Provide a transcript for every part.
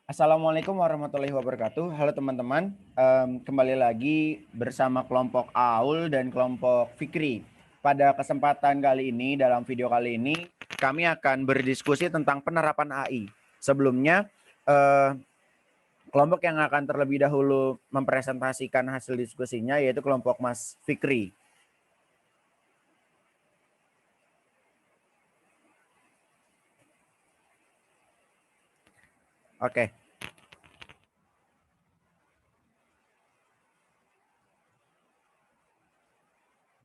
Assalamualaikum warahmatullahi wabarakatuh. Halo teman-teman, kembali lagi bersama kelompok Aul dan kelompok Fikri. Pada kesempatan kali ini, dalam video kali ini, kami akan berdiskusi tentang penerapan AI. Sebelumnya, kelompok yang akan terlebih dahulu mempresentasikan hasil diskusinya yaitu kelompok Mas Fikri. Oke.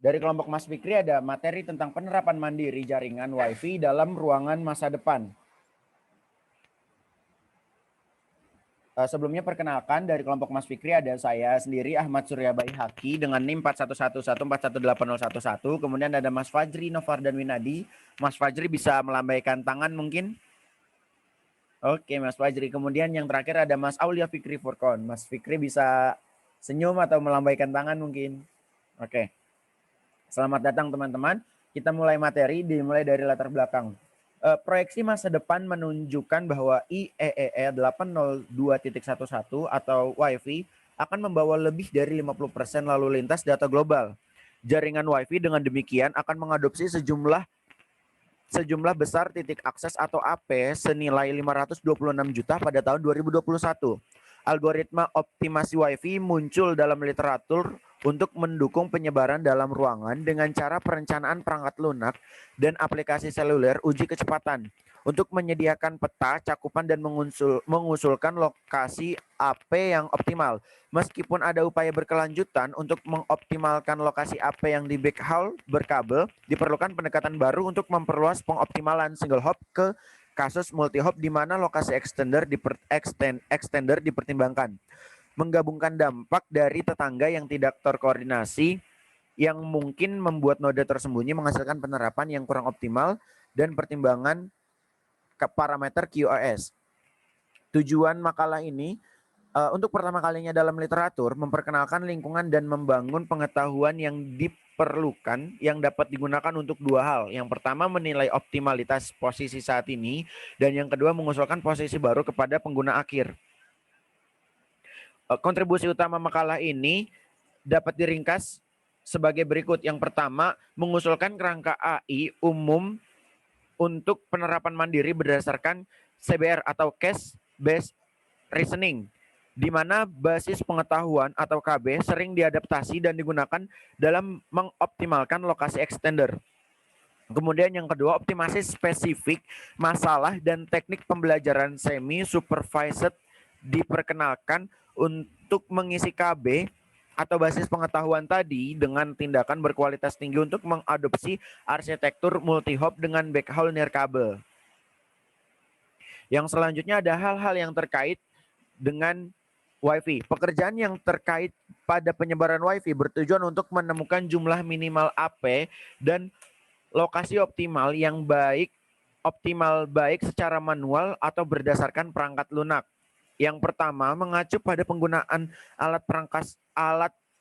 Dari kelompok Mas Fikri ada materi tentang penerapan mandiri jaringan WiFi dalam ruangan masa depan. Sebelumnya perkenalkan dari kelompok Mas Fikri ada saya sendiri Ahmad Surya Baihaqi dengan NIM 4111418011. Kemudian ada Mas Fajri Novar dan Winadi. Mas Fajri bisa melambaikan tangan mungkin? Oke, Mas Fajri. Kemudian yang terakhir ada Mas Aulia Fikri Furkon. Mas Fikri bisa senyum atau melambaikan tangan mungkin? Oke. Selamat datang teman-teman. Kita mulai materi dimulai dari latar belakang. Proyeksi masa depan menunjukkan bahwa IEEE 802.11 atau WiFi akan membawa lebih dari 50% lalu lintas data global. Jaringan WiFi dengan demikian akan mengadopsi sejumlah besar titik akses atau AP senilai 526 juta pada tahun 2021. Algoritma optimasi WiFi muncul dalam literatur untuk mendukung penyebaran dalam ruangan dengan cara perencanaan perangkat lunak dan aplikasi seluler uji kecepatan untuk menyediakan peta, cakupan, dan mengusulkan lokasi AP yang optimal. Meskipun ada upaya berkelanjutan untuk mengoptimalkan lokasi AP yang di backhaul berkabel, diperlukan pendekatan baru untuk memperluas pengoptimalan single hop ke kasus multi hop di mana lokasi extender dipertimbangkan. Menggabungkan dampak dari tetangga yang tidak terkoordinasi yang mungkin membuat node tersembunyi menghasilkan penerapan yang kurang optimal dan pertimbangan ke parameter QoS. Tujuan makalah ini untuk pertama kalinya dalam literatur memperkenalkan lingkungan dan membangun pengetahuan yang diperlukan yang dapat digunakan untuk dua hal. Yang pertama menilai optimalitas posisi saat ini dan yang kedua mengusulkan posisi baru kepada pengguna akhir. Kontribusi utama makalah ini dapat diringkas sebagai berikut. Yang pertama, mengusulkan kerangka AI umum untuk penerapan mandiri berdasarkan CBR atau Case Based Reasoning, di mana basis pengetahuan atau KB sering diadaptasi dan digunakan dalam mengoptimalkan lokasi extender. Kemudian yang kedua, optimasi spesifik masalah dan teknik pembelajaran semi supervised diperkenalkan untuk mengisi KB atau basis pengetahuan tadi dengan tindakan berkualitas tinggi untuk mengadopsi arsitektur multi hop dengan backhaul nirkabel. Yang selanjutnya ada hal-hal yang terkait dengan WiFi. Pekerjaan yang terkait pada penyebaran WiFi bertujuan untuk menemukan jumlah minimal AP dan lokasi optimal yang baik secara manual atau berdasarkan perangkat lunak. Yang pertama, mengacu pada penggunaan alat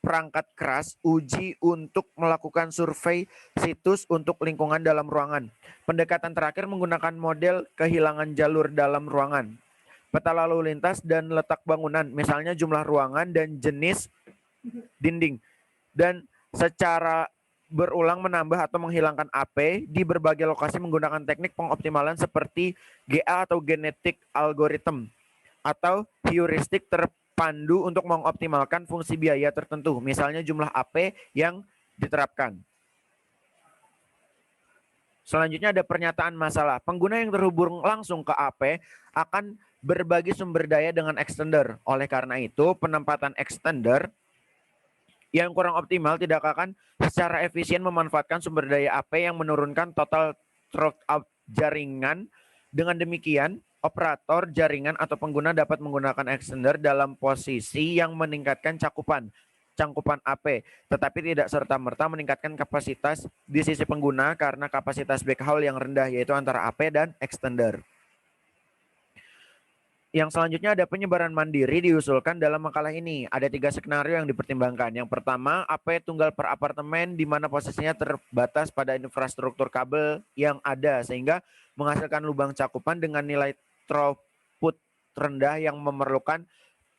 perangkat keras uji untuk melakukan survei situs untuk lingkungan dalam ruangan. Pendekatan terakhir menggunakan model kehilangan jalur dalam ruangan. Peta lalu lintas dan letak bangunan, misalnya jumlah ruangan dan jenis dinding. Dan secara berulang menambah atau menghilangkan AP di berbagai lokasi menggunakan teknik pengoptimalan seperti GA atau genetic algorithm atau heuristik terpandu untuk mengoptimalkan fungsi biaya tertentu, misalnya jumlah AP yang diterapkan. Selanjutnya ada pernyataan masalah. Pengguna yang terhubung langsung ke AP akan berbagi sumber daya dengan extender. Oleh karena itu, penempatan extender yang kurang optimal tidak akan secara efisien memanfaatkan sumber daya AP yang menurunkan total throughput jaringan. Dengan demikian, operator jaringan atau pengguna dapat menggunakan extender dalam posisi yang meningkatkan cakupan AP, tetapi tidak serta-merta meningkatkan kapasitas di sisi pengguna karena kapasitas backhaul yang rendah, yaitu antara AP dan extender. Yang selanjutnya ada penyebaran mandiri diusulkan dalam makalah ini. Ada 3 skenario yang dipertimbangkan. Yang pertama, AP tunggal per apartemen di mana posisinya terbatas pada infrastruktur kabel yang ada sehingga menghasilkan lubang cakupan dengan nilai rendah yang memerlukan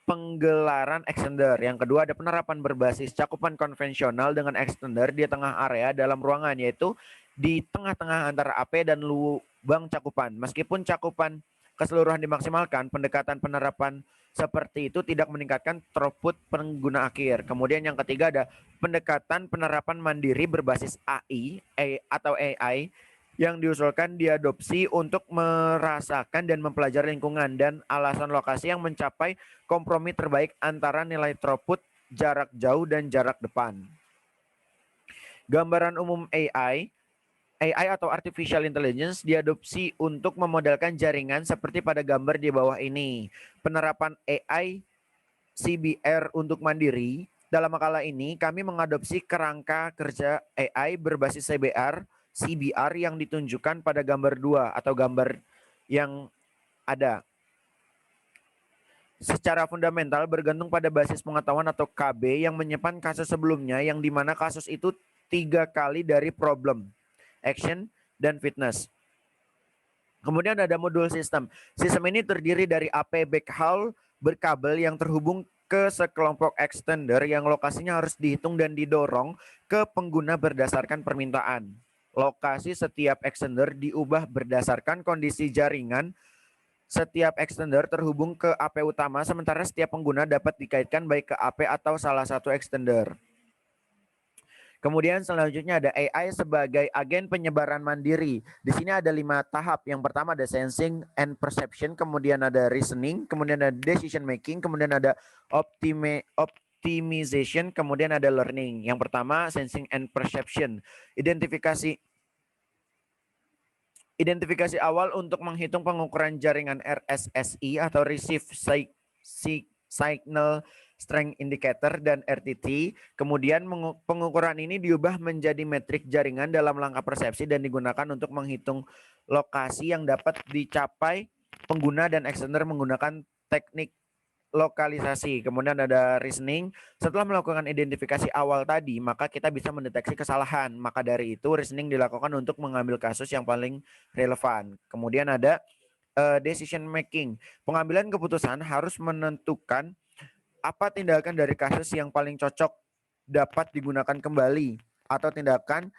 penggelaran extender. Yang kedua ada penerapan berbasis cakupan konvensional dengan extender di tengah area dalam ruangan, yaitu di tengah-tengah antara AP dan lubang cakupan. Meskipun cakupan keseluruhan dimaksimalkan, pendekatan penerapan seperti itu tidak meningkatkan throughput pengguna akhir. Kemudian yang ketiga ada pendekatan penerapan mandiri berbasis AI atau AI yang diusulkan diadopsi untuk merasakan dan mempelajari lingkungan dan alasan lokasi yang mencapai kompromi terbaik antara nilai throughput, jarak jauh, dan jarak depan. Gambaran umum AI atau Artificial Intelligence diadopsi untuk memodelkan jaringan seperti pada gambar di bawah ini. Penerapan AI CBR untuk mandiri. Dalam makalah ini kami mengadopsi kerangka kerja AI berbasis CBR yang ditunjukkan pada gambar 2 atau gambar yang ada. Secara fundamental bergantung pada basis pengetahuan atau KB yang menyimpan kasus sebelumnya yang dimana kasus itu 3 kali dari problem, action, dan fitness. Kemudian ada modul sistem. Sistem ini terdiri dari AP backhaul berkabel yang terhubung ke sekelompok extender yang lokasinya harus dihitung dan didorong ke pengguna berdasarkan permintaan. Lokasi setiap extender diubah berdasarkan kondisi jaringan. Setiap extender terhubung ke AP utama, sementara setiap pengguna dapat dikaitkan baik ke AP atau salah satu extender. Kemudian selanjutnya ada AI sebagai agen penyebaran mandiri. Di sini ada 5 tahap. Yang pertama ada sensing and perception, kemudian ada reasoning, kemudian ada decision making, kemudian ada optimization, kemudian ada learning. Yang pertama sensing and perception. Identifikasi awal untuk menghitung pengukuran jaringan RSSI atau Receive Signal Strength Indicator dan RTT. Kemudian pengukuran ini diubah menjadi metrik jaringan dalam langkah persepsi dan digunakan untuk menghitung lokasi yang dapat dicapai pengguna dan extender menggunakan teknik lokalisasi. Kemudian ada reasoning. Setelah melakukan identifikasi awal tadi, maka kita bisa mendeteksi kesalahan. Maka dari itu reasoning dilakukan untuk mengambil kasus yang paling relevan. Kemudian ada decision making. Pengambilan keputusan harus menentukan apa tindakan dari kasus yang paling cocok dapat digunakan kembali atau tindakan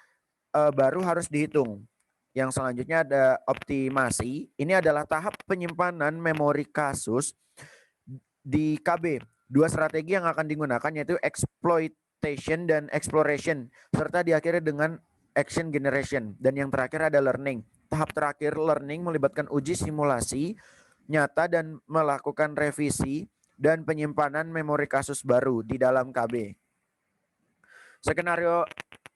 baru harus dihitung. Yang selanjutnya ada optimasi. Ini adalah tahap penyimpanan memori kasus di KB. 2 strategi yang akan digunakan yaitu exploitation dan exploration, serta diakhiri dengan action generation. Dan yang terakhir ada learning. Tahap terakhir learning melibatkan uji simulasi nyata dan melakukan revisi dan penyimpanan memori kasus baru di dalam KB. Skenario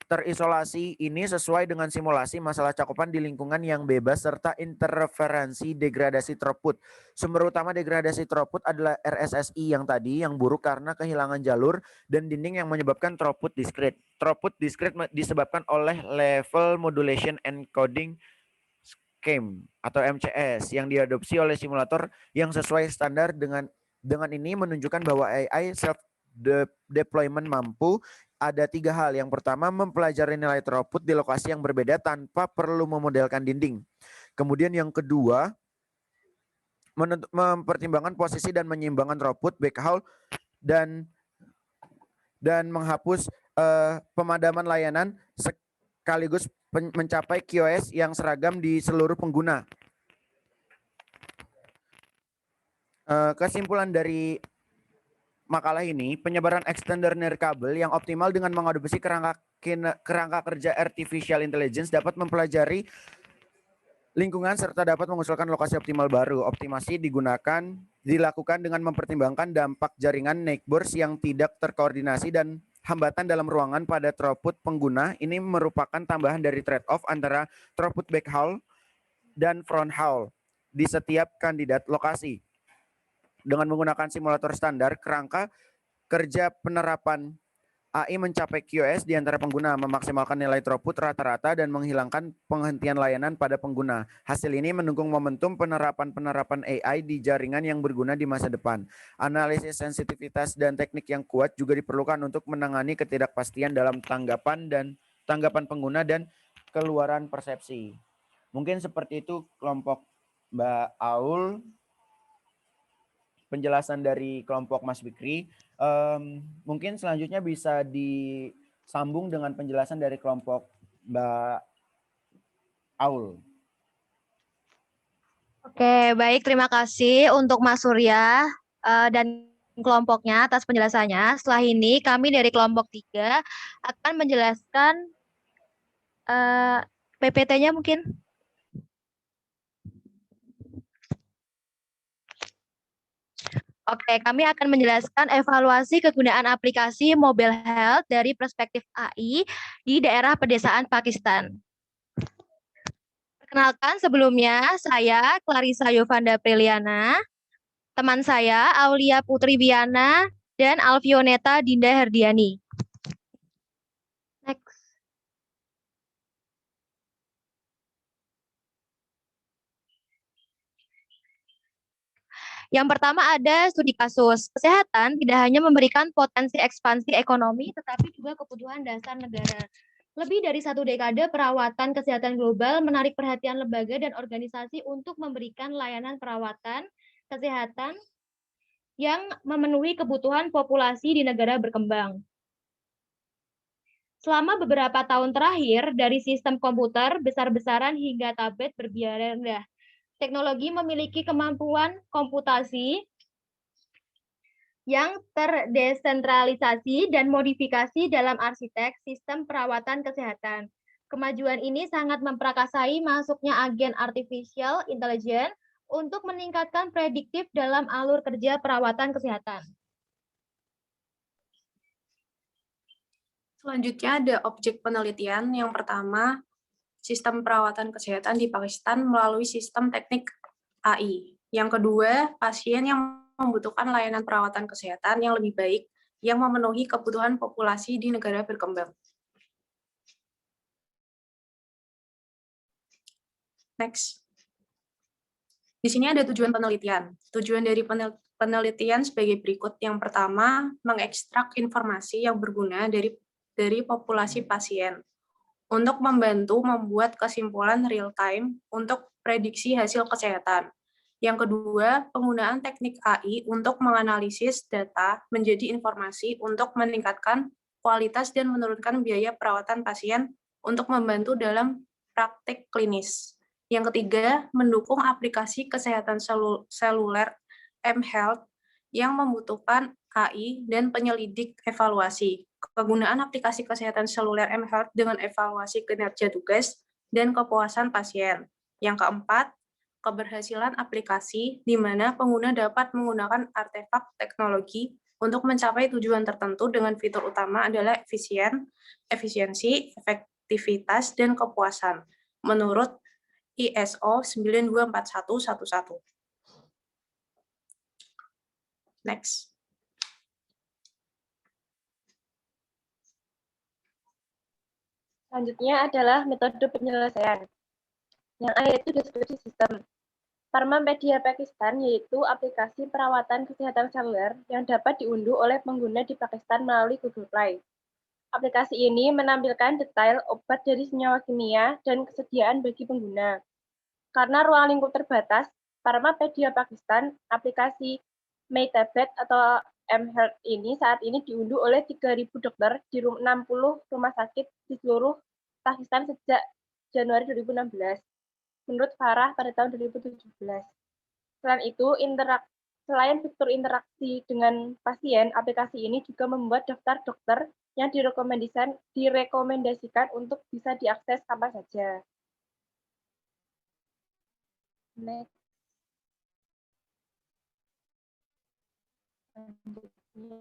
terisolasi ini sesuai dengan simulasi masalah cakupan di lingkungan yang bebas serta interferensi degradasi throughput. Sumber utama degradasi throughput adalah RSSI yang tadi yang buruk karena kehilangan jalur dan dinding yang menyebabkan throughput discrete. Throughput discrete disebabkan oleh level modulation encoding scheme atau MCS yang diadopsi oleh simulator yang sesuai standar. Dengan ini menunjukkan bahwa AI self deployment mampu ada 3 hal. Yang pertama, mempelajari nilai throughput di lokasi yang berbeda tanpa perlu memodelkan dinding. Kemudian yang kedua, mempertimbangkan posisi dan menyeimbangkan throughput backhaul dan menghapus pemadaman layanan sekaligus mencapai QoS yang seragam di seluruh pengguna. Kesimpulan dari makalah ini, penyebaran extender nirkabel yang optimal dengan mengadopsi kerangka kerja artificial intelligence dapat mempelajari lingkungan serta dapat mengusulkan lokasi optimal baru. Optimasi dilakukan dengan mempertimbangkan dampak jaringan networks yang tidak terkoordinasi dan hambatan dalam ruangan pada throughput pengguna. Ini merupakan tambahan dari trade-off antara throughput backhaul dan fronthaul di setiap kandidat lokasi. Dengan menggunakan simulator standar, kerangka kerja penerapan AI mencapai QoS di antara pengguna, memaksimalkan nilai throughput rata-rata dan menghilangkan penghentian layanan pada pengguna. Hasil ini mendukung momentum penerapan AI di jaringan yang berguna di masa depan. Analisis sensitivitas dan teknik yang kuat juga diperlukan untuk menangani ketidakpastian dalam tanggapan pengguna dan keluaran persepsi. Mungkin seperti itu kelompok Mbak Aul. penjelasan dari kelompok Mas Fikri. Mungkin selanjutnya bisa disambung dengan penjelasan dari kelompok Mbak Aul. Oke, baik. Terima kasih untuk Mas Surya dan kelompoknya atas penjelasannya. Setelah ini, kami dari kelompok 3 akan menjelaskan PPT-nya mungkin. Oke, kami akan menjelaskan evaluasi kegunaan aplikasi mobile health dari perspektif AI di daerah pedesaan Pakistan. Perkenalkan sebelumnya, saya Clarissa Yovanda Priliana, teman saya Aulia Putri Biana, dan Alfioneta Dinda Herdiani. Next. Yang pertama ada studi kasus. Kesehatan tidak hanya memberikan potensi ekspansi ekonomi, tetapi juga kebutuhan dasar negara. Lebih dari 1 dekade perawatan kesehatan global menarik perhatian lembaga dan organisasi untuk memberikan layanan perawatan kesehatan yang memenuhi kebutuhan populasi di negara berkembang. Selama beberapa tahun terakhir, dari sistem komputer besar-besaran hingga tablet berbiaya rendah, teknologi memiliki kemampuan komputasi yang terdesentralisasi dan modifikasi dalam arsitek sistem perawatan kesehatan. Kemajuan ini sangat memperakasai masuknya agen artificial intelligence untuk meningkatkan prediktif dalam alur kerja perawatan kesehatan. Selanjutnya ada objek penelitian. Yang pertama, sistem perawatan kesehatan di Pakistan melalui sistem teknik AI. Yang kedua, pasien yang membutuhkan layanan perawatan kesehatan yang lebih baik yang memenuhi kebutuhan populasi di negara berkembang. Next. Di sini ada tujuan penelitian. Tujuan dari penelitian sebagai berikut. Yang pertama, mengekstrak informasi yang berguna dari populasi pasien untuk membantu membuat kesimpulan real-time untuk prediksi hasil kesehatan. Yang kedua, penggunaan teknik AI untuk menganalisis data menjadi informasi untuk meningkatkan kualitas dan menurunkan biaya perawatan pasien untuk membantu dalam praktik klinis. Yang ketiga, mendukung aplikasi kesehatan seluler mHealth yang membutuhkan AI dan penyelidik evaluasi. Penggunaan aplikasi kesehatan seluler mHealth dengan evaluasi kinerja tugas dan kepuasan pasien. Yang keempat, keberhasilan aplikasi di mana pengguna dapat menggunakan artefak teknologi untuk mencapai tujuan tertentu dengan fitur utama adalah efisiensi, efektivitas, dan kepuasan menurut ISO 924111. Next. Selanjutnya adalah metode penyelesaian. Yang A yaitu deskripsi sistem. Pharmapedia Pakistan yaitu aplikasi perawatan kesehatan seluler yang dapat diunduh oleh pengguna di Pakistan melalui Google Play. Aplikasi ini menampilkan detail obat dari senyawa kimia dan kesediaan bagi pengguna. Karena ruang lingkup terbatas, Pharmapedia Pakistan, aplikasi MyTablet atau mHealth ini saat ini diunduh oleh 3.000 dokter di 60 rumah sakit di seluruh Pakistan sejak Januari 2016. Menurut Farah pada tahun 2017. Selain itu, selain fitur interaksi dengan pasien, aplikasi ini juga membuat daftar dokter yang direkomendasikan untuk bisa diakses kapan saja. Next.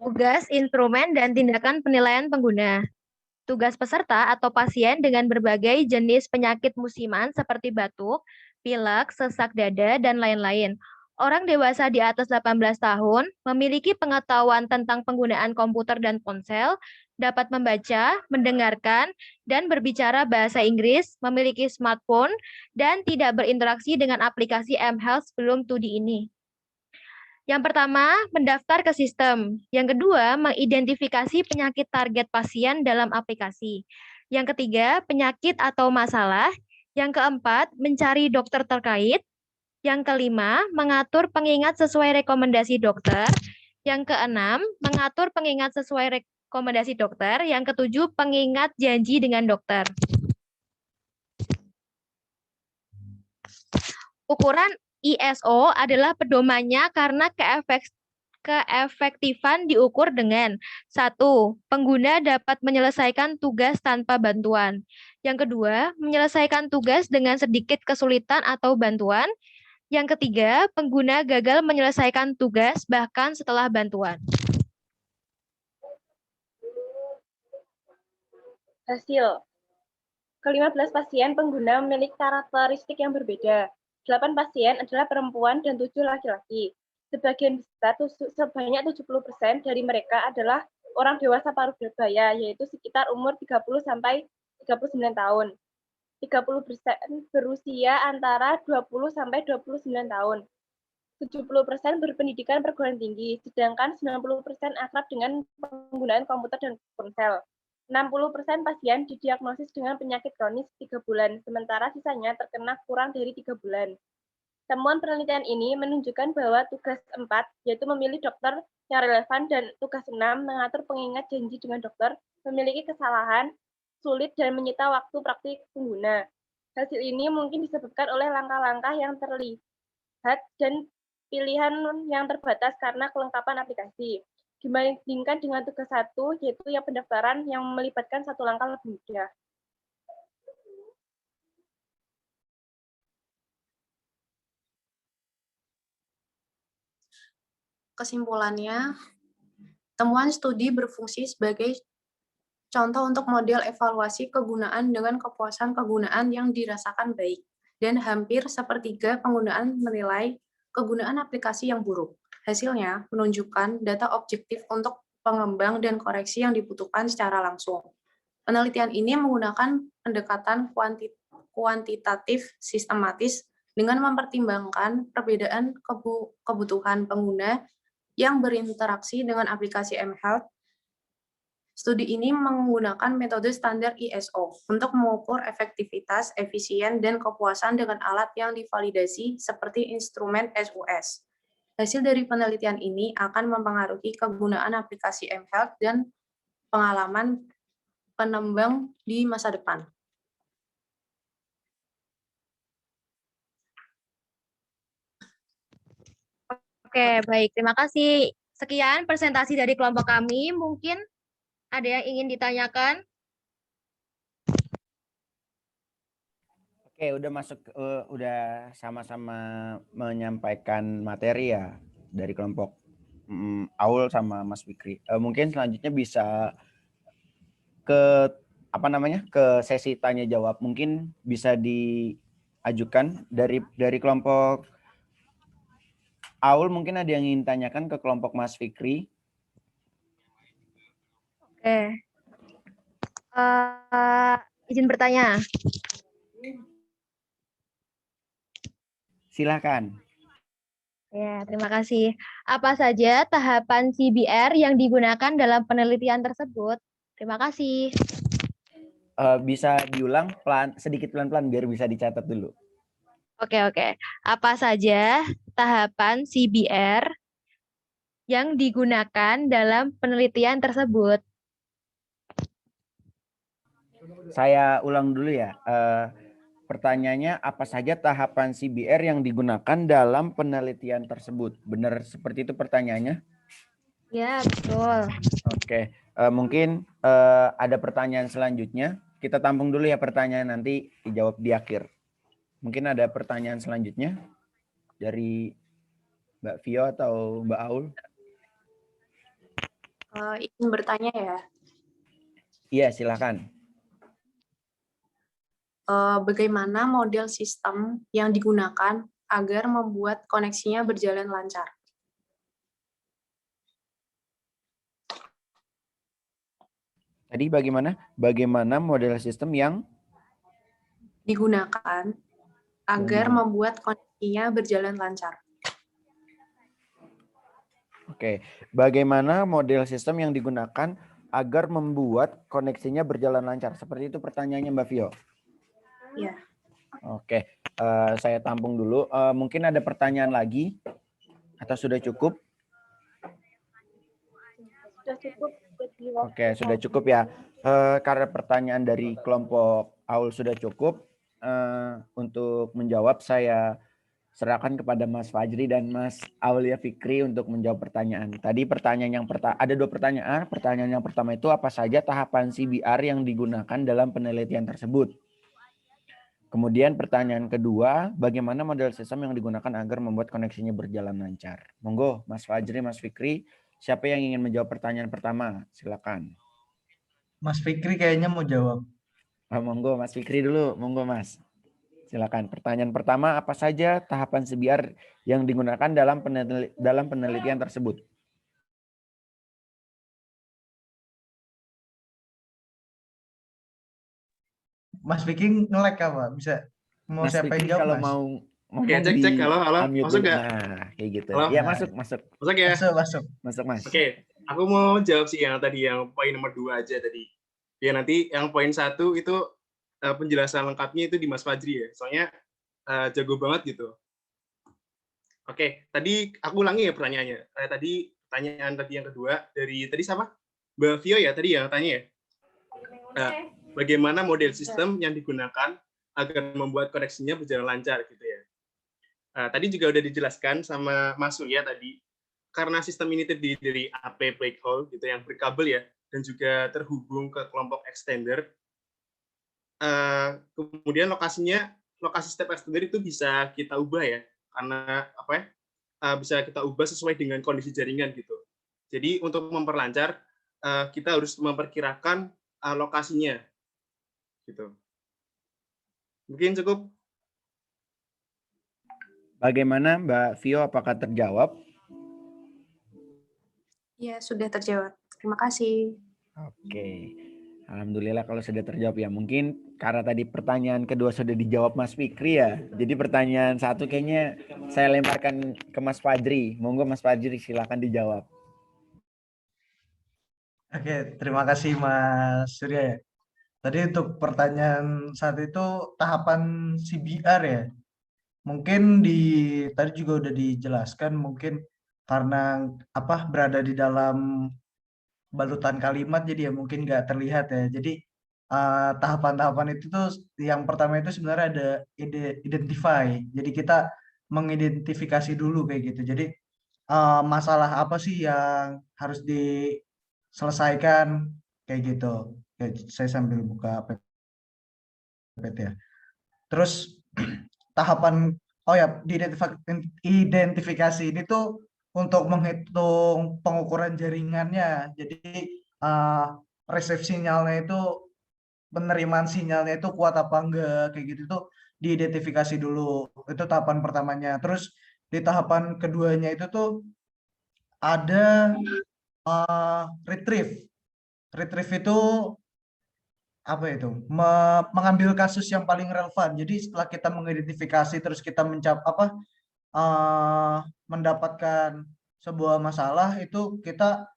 Tugas, instrumen, dan tindakan penilaian pengguna. Tugas peserta atau pasien dengan berbagai jenis penyakit musiman seperti batuk, pilek, sesak dada, dan lain-lain. Orang dewasa di atas 18 tahun memiliki pengetahuan tentang penggunaan komputer dan ponsel, dapat membaca, mendengarkan, dan berbicara bahasa Inggris, memiliki smartphone, dan tidak berinteraksi dengan aplikasi mHealth sebelum studi ini. Yang pertama, mendaftar ke sistem. Yang kedua, mengidentifikasi penyakit target pasien dalam aplikasi. Yang ketiga, penyakit atau masalah. Yang keempat, mencari dokter terkait. Yang kelima, mengatur pengingat sesuai rekomendasi dokter. Yang keenam, mengatur pengingat sesuai rekomendasi dokter. Yang ketujuh, pengingat janji dengan dokter. Ukuran ISO adalah pedomannya karena keefektifan diukur dengan 1. Pengguna dapat menyelesaikan tugas tanpa bantuan. Yang kedua, menyelesaikan tugas dengan sedikit kesulitan atau bantuan. Yang ketiga, pengguna gagal menyelesaikan tugas bahkan setelah bantuan. Hasil. Ke-15 pasien pengguna memiliki karakteristik yang berbeda. 8 pasien adalah perempuan dan 7 laki-laki. Sebagian besar, sebanyak 70% dari mereka adalah orang dewasa paruh baya, yaitu sekitar umur 30 sampai 39 tahun. 30% berusia antara 20 sampai 29 tahun. 70% berpendidikan perguruan tinggi, sedangkan 90% akrab dengan penggunaan komputer dan ponsel. 60% pasien didiagnosis dengan penyakit kronis 3 bulan, sementara sisanya terkena kurang dari 3 bulan. Temuan penelitian ini menunjukkan bahwa tugas 4, yaitu memilih dokter yang relevan, dan tugas 6, mengatur pengingat janji dengan dokter, memiliki kesalahan, sulit, dan menyita waktu praktik pengguna. Hasil ini mungkin disebabkan oleh langkah-langkah yang terlihat dan pilihan yang terbatas karena kelengkapan aplikasi. Dibandingkan dengan tugas 1, yaitu yang pendaftaran yang melibatkan satu langkah lebih mudah. Kesimpulannya, temuan studi berfungsi sebagai contoh untuk model evaluasi kegunaan dengan kepuasan kegunaan yang dirasakan baik, dan hampir sepertiga penggunaan menilai kegunaan aplikasi yang buruk. Hasilnya menunjukkan data objektif untuk pengembang dan koreksi yang dibutuhkan secara langsung. Penelitian ini menggunakan pendekatan kuantitatif sistematis dengan mempertimbangkan perbedaan kebutuhan pengguna yang berinteraksi dengan aplikasi mHealth. Studi ini menggunakan metode standar ISO untuk mengukur efektivitas, efisien, dan kepuasan dengan alat yang divalidasi seperti instrumen SUS. Hasil dari penelitian ini akan mempengaruhi kegunaan aplikasi mHealth dan pengalaman penembang di masa depan. Oke, baik. Terima kasih. Sekian presentasi dari kelompok kami. Mungkin ada yang ingin ditanyakan? Oke, udah masuk, udah sama-sama menyampaikan materi ya dari kelompok Aul sama Mas Fikri. Mungkin selanjutnya bisa ke ke sesi tanya jawab. Mungkin bisa diajukan dari kelompok Aul. Mungkin ada yang ingin tanyakan ke kelompok Mas Fikri. Oke. Izin bertanya. Silakan. Ya, terima kasih. Apa saja tahapan CBR yang digunakan dalam penelitian tersebut? Terima kasih. Bisa diulang sedikit pelan-pelan biar bisa dicatat dulu. Oke. Apa saja tahapan CBR yang digunakan dalam penelitian tersebut? Saya ulang dulu ya. Pertanyaannya, apa saja tahapan CBR yang digunakan dalam penelitian tersebut? Benar seperti itu pertanyaannya? Ya, betul. Oke. Mungkin ada pertanyaan selanjutnya. Kita tampung dulu ya pertanyaan, nanti dijawab di akhir. Mungkin ada pertanyaan selanjutnya dari Mbak Vio atau Mbak Aul? Ingin bertanya ya. Iya, silakan. Bagaimana model sistem yang digunakan agar membuat koneksinya berjalan lancar? Tadi bagaimana model sistem yang digunakan agar membuat koneksinya berjalan lancar? Oke, bagaimana model sistem yang digunakan agar membuat koneksinya berjalan lancar? Seperti itu pertanyaannya Mbak Vio? Ya. Oke, Saya tampung dulu. Mungkin ada pertanyaan lagi atau sudah cukup? Sudah cukup. Oke, sudah cukup ya. Karena pertanyaan dari kelompok Aul sudah cukup, untuk menjawab saya serahkan kepada Mas Fajri dan Mas Aulia Fikri untuk menjawab pertanyaan. Tadi pertanyaan yang pertama, ada 2 pertanyaan. Pertanyaan yang pertama itu apa saja tahapan CBR yang digunakan dalam penelitian tersebut? Kemudian pertanyaan kedua, bagaimana model sistem yang digunakan agar membuat koneksinya berjalan lancar? Monggo, Mas Fajri, Mas Fikri, siapa yang ingin menjawab pertanyaan pertama? Silakan. Mas Fikri kayaknya mau jawab. Monggo, Mas Fikri dulu. Monggo, Mas. Silakan. Pertanyaan pertama, apa saja tahapan CBR yang digunakan dalam penelitian tersebut? Mas Fikri nge-lag apa? Bisa mau Mas siapa Fikri yang jawab, kalau Mas? mau ngomong Oke, cek. di Halo. unmute Masuk dulu. nggak? Nah, kayak gitu. Halo? Ya, Nah, masuk. Masuk ya? Masuk. Masuk, Mas. Oke, aku mau jawab sih yang tadi, yang poin nomor 2 aja tadi. Ya, nanti yang poin 1 itu penjelasan lengkapnya itu di Mas Fajri ya. Soalnya jago banget gitu. Oke, tadi aku ulangi ya pertanyaannya. Tadi pertanyaan tadi yang kedua dari tadi sama Mbak Vio ya tadi yang tanya ya. Bagaimana model sistem yang digunakan agar membuat koneksinya berjalan lancar gitu ya. Tadi juga udah dijelaskan sama Mas Surya tadi, karena sistem ini terdiri dari AP black hole gitu yang berkabel ya, dan juga terhubung ke kelompok extender. Kemudian lokasi step extender itu bisa kita ubah ya, karena apa ya? Bisa kita ubah sesuai dengan kondisi jaringan gitu. Jadi untuk memperlancar, kita harus memperkirakan lokasinya, gitu. Mungkin cukup. Bagaimana Mbak Vio, apakah terjawab? Ya, sudah terjawab. Terima kasih. Oke. Alhamdulillah kalau sudah terjawab ya. Mungkin karena tadi pertanyaan kedua sudah dijawab Mas Fikri ya. Jadi pertanyaan 1 kayaknya saya lemparkan ke Mas Fajri. Monggo Mas Fajri silakan dijawab. Oke, terima kasih Mas Surya ya. Tadi untuk pertanyaan saat itu tahapan CBR ya. Mungkin tadi juga udah dijelaskan, mungkin karena apa berada di dalam balutan kalimat jadi ya mungkin nggak terlihat ya. Jadi tahapan-tahapan itu tuh yang pertama itu sebenarnya ada identify. Jadi kita mengidentifikasi dulu kayak gitu. Jadi masalah apa sih yang harus diselesaikan kayak gitu. Saya sambil buka PPT ya. Terus tahapan identifikasi ini tuh untuk menghitung pengukuran jaringannya. Jadi receive sinyalnya itu, penerimaan sinyalnya itu kuat apa enggak kayak gitu tuh diidentifikasi dulu. Itu tahapan pertamanya. Terus di tahapan keduanya itu tuh ada retrieve. Retrieve itu apa itu? Mengambil kasus yang paling relevan. Jadi setelah kita mengidentifikasi terus kita mendapatkan sebuah masalah, itu kita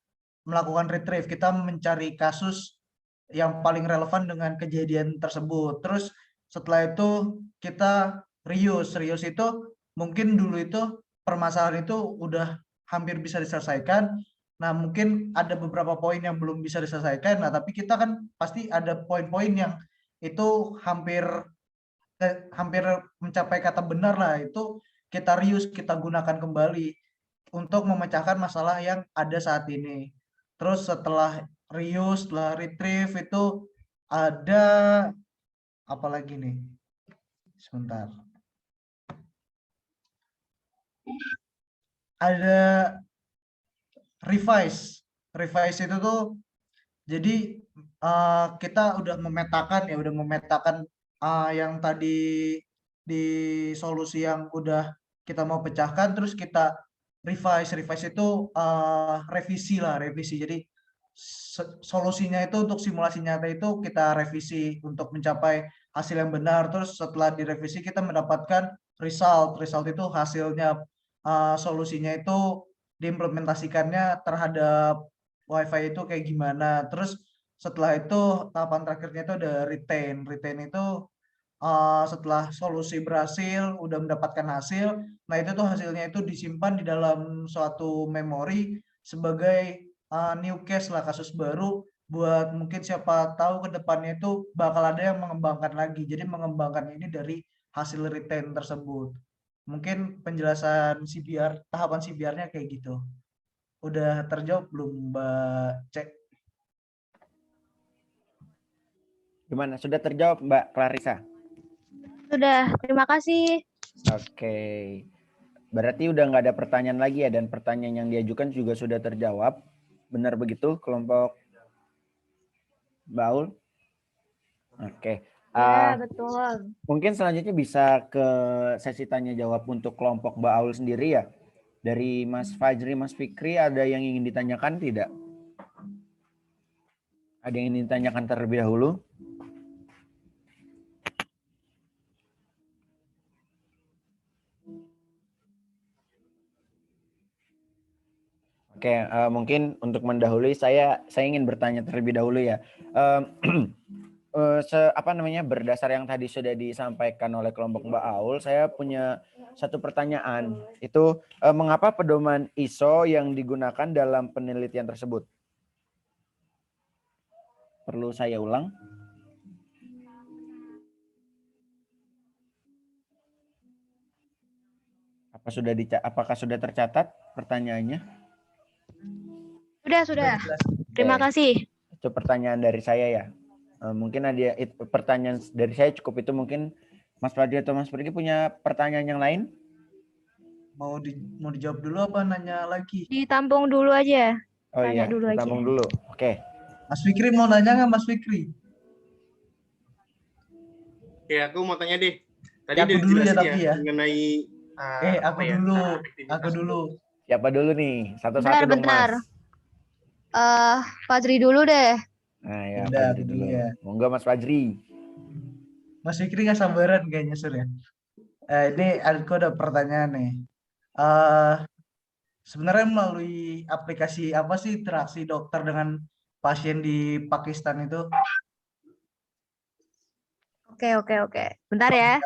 melakukan retrieve, kita mencari kasus yang paling relevan dengan kejadian tersebut. Terus setelah itu kita reuse itu mungkin dulu itu permasalahan itu udah hampir bisa diselesaikan. Nah, mungkin ada beberapa poin yang belum bisa diselesaikan. Nah, tapi kita kan pasti ada poin-poin yang itu hampir mencapai kata benar lah. Itu kita reuse, kita gunakan kembali untuk memecahkan masalah yang ada saat ini. Terus setelah reuse, setelah retrieve itu ada apa lagi nih? Sebentar. Ada revise. Revise itu tuh jadi kita udah memetakan yang tadi di solusi yang udah kita mau pecahkan, terus kita revise itu revisi. Jadi solusinya itu untuk simulasi nyata itu kita revisi untuk mencapai hasil yang benar. Terus setelah direvisi kita mendapatkan result itu hasilnya, solusinya itu diimplementasikannya terhadap WiFi itu kayak gimana. Terus setelah itu tahapan terakhirnya itu ada retain itu setelah solusi berhasil, udah mendapatkan hasil, nah itu tuh hasilnya itu disimpan di dalam suatu memori sebagai new case lah, kasus baru, buat mungkin siapa tahu ke depannya itu bakal ada yang mengembangkan lagi. Jadi mengembangkan ini dari hasil retain tersebut. Mungkin penjelasan CBR, tahapan CBR-nya kayak gitu. Udah terjawab belum, Mbak Cek? Gimana? Sudah terjawab, Mbak Clarissa? Sudah, terima kasih. Oke. Berarti udah nggak ada pertanyaan lagi ya, dan pertanyaan yang diajukan juga sudah terjawab. Benar begitu, kelompok Mbak Aul? Oke. Ya, betul. Mungkin selanjutnya bisa ke sesi tanya jawab untuk kelompok Mbak Aul sendiri ya. Dari Mas Fajri, Mas Fikri, ada yang ingin ditanyakan tidak? Ada yang ingin ditanyakan terlebih dahulu? Oke, mungkin untuk mendahului saya ingin bertanya terlebih dahulu ya. Berdasar yang tadi sudah disampaikan oleh kelompok Mbak Aul, saya punya satu pertanyaan. Itu mengapa pedoman ISO yang digunakan dalam penelitian tersebut? Perlu saya ulang? Apakah sudah tercatat pertanyaannya? Sudah. Terima kasih. Itu pertanyaan dari saya ya. Mungkin ada pertanyaan dari saya cukup itu. Mungkin Mas Fadli atau Mas Pergi punya pertanyaan yang lain? Mau dijawab dulu apa nanya lagi? Ditampung dulu aja. Oh Tanya iya, dulu aja. tampung dulu. Oke. Mas Fikri mau nanya nggak, Mas Fikri? Oke, aku mau tanya deh. Tadi Ya, aku udah dulu ya, dijelasin tapi ya. mengenai Aku dulu. Siapa dulu nih? Satu-satu dong, Bentar. Mas. Fajri dulu deh. Nah, ya, Udah, Fajri aku dulu. dulu ya. Monggo Mas Fajri. Mas Fikri nggak sabaran kayaknya, Sur ya. Ini aku ada pertanyaan nih. Sebenarnya melalui aplikasi apa sih interaksi dokter dengan pasien di Pakistan itu? Oke. Bentar ya.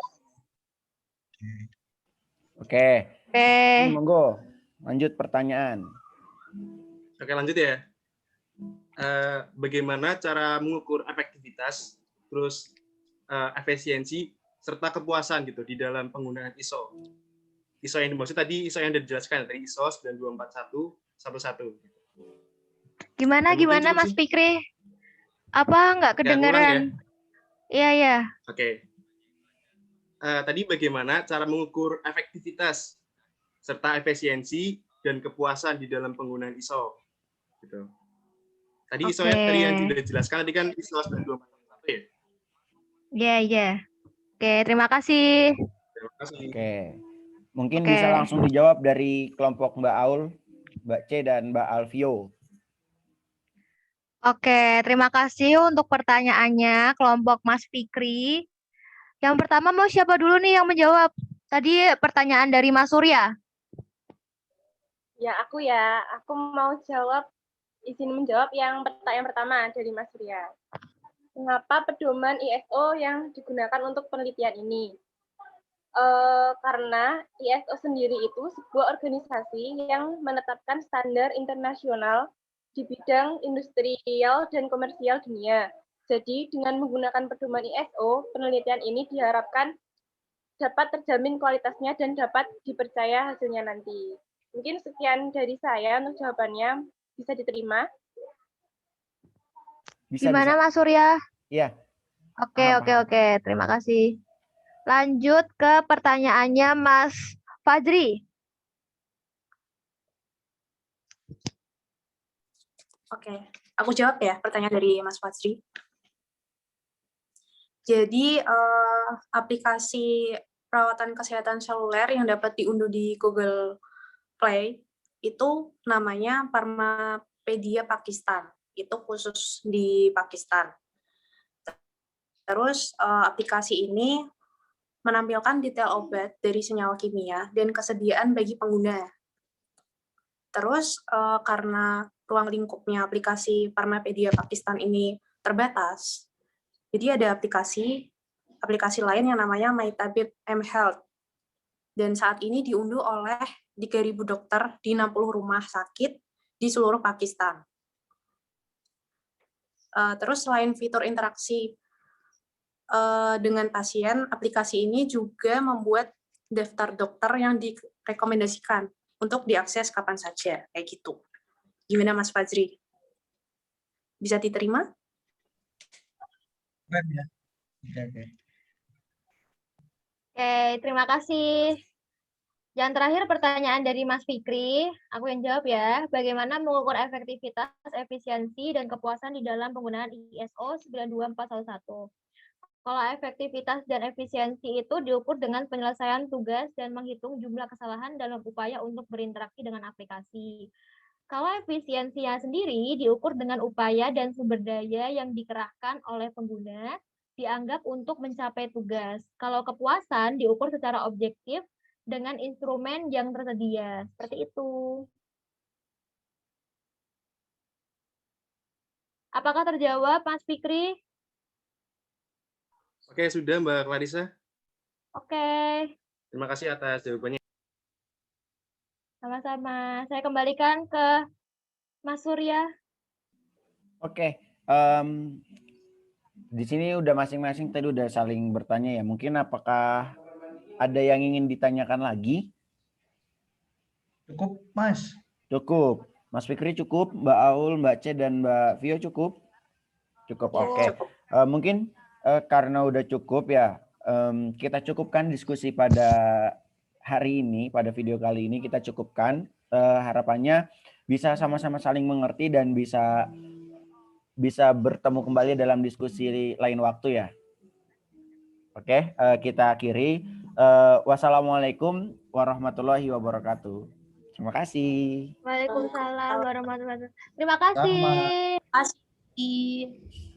Oke. Oke. Monggo. Lanjut pertanyaan. Oke, lanjut ya. Bagaimana cara mengukur efektivitas, terus efisiensi, serta kepuasan gitu di dalam penggunaan ISO? ISO yang dimaksud tadi, ISO yang sudah dijelaskan, tadi ISO 924111. Gimana Mas Fikri? Apa nggak kedengeran? Iya. Oke. Tadi bagaimana cara mengukur efektivitas serta efisiensi dan kepuasan di dalam penggunaan ISO? Gitu. Tadi ISO tadi yang sudah dijelaskan tadi kan ISO 9241 ya? Iya. Oke, terima kasih. Terima kasih. Oke. Mungkin bisa langsung dijawab dari kelompok Mbak Aul, Mbak C dan Mbak Alvio. Oke, terima kasih untuk pertanyaannya kelompok Mas Fikri. Yang pertama mau siapa dulu nih yang menjawab? Tadi pertanyaan dari Mas Surya. Ya, aku mau izin menjawab yang pertanyaan pertama dari Mas Surya. Mengapa pedoman ISO yang digunakan untuk penelitian ini? Karena ISO sendiri itu sebuah organisasi yang menetapkan standar internasional di bidang industrial dan komersial dunia. Jadi dengan menggunakan pedoman ISO, penelitian ini diharapkan dapat terjamin kualitasnya dan dapat dipercaya hasilnya nanti. Mungkin sekian dari saya untuk jawabannya. Bisa diterima? Gimana Mas Surya? Iya. Oke. Terima kasih. Lanjut ke pertanyaannya Mas Fajri. Oke, aku jawab ya pertanyaan dari Mas Fajri. Jadi aplikasi perawatan kesehatan seluler yang dapat diunduh di Google Play itu namanya Pharmapedia Pakistan. Itu khusus di Pakistan. Terus aplikasi ini menampilkan detail obat dari senyawa kimia dan kesediaan bagi pengguna. Terus karena ruang lingkupnya aplikasi Pharmapedia Pakistan ini terbatas, jadi ada aplikasi aplikasi lain yang namanya MyTabib mHealth. Dan saat ini diunduh oleh 3.000 dokter di 60 rumah sakit di seluruh Pakistan. Terus selain fitur interaksi dengan pasien, aplikasi ini juga membuat daftar dokter yang direkomendasikan untuk diakses kapan saja, kayak gitu. Gimana Mas Fajri? Bisa diterima? Keren ya. Oke. Oke, terima kasih. Yang terakhir pertanyaan dari Mas Fikri, aku yang jawab ya. Bagaimana mengukur efektivitas, efisiensi, dan kepuasan di dalam penggunaan ISO 92411? Kalau efektivitas dan efisiensi itu diukur dengan penyelesaian tugas dan menghitung jumlah kesalahan dalam upaya untuk berinteraksi dengan aplikasi. Kalau efisiensinya sendiri diukur dengan upaya dan sumber daya yang dikerahkan oleh pengguna dianggap untuk mencapai tugas. Kalau kepuasan diukur secara objektif dengan instrumen yang tersedia. Seperti itu. Apakah terjawab, Mas Fikri? Oke, sudah Mbak Clarissa. Oke, Terima kasih atas jawabannya. sama-sama. Saya kembalikan ke Mas Surya. Oke, di sini udah masing-masing tadi udah saling bertanya ya. Mungkin apakah ada yang ingin ditanyakan lagi? Cukup, Mas. Cukup. Mas Fikri cukup, Mbak Aul, Mbak C, dan Mbak Vio cukup? Cukup, Ya, oke. cukup. Mungkin karena udah cukup ya, kita cukupkan diskusi pada hari ini, pada video kali ini kita cukupkan. Harapannya bisa sama-sama saling mengerti dan bisa bertemu kembali dalam diskusi lain waktu ya. Oke, kita akhiri. Wassalamualaikum warahmatullahi wabarakatuh. Terima kasih. Waalaikumsalam warahmatullahi wabarakatuh. Terima kasih. Terima kasih.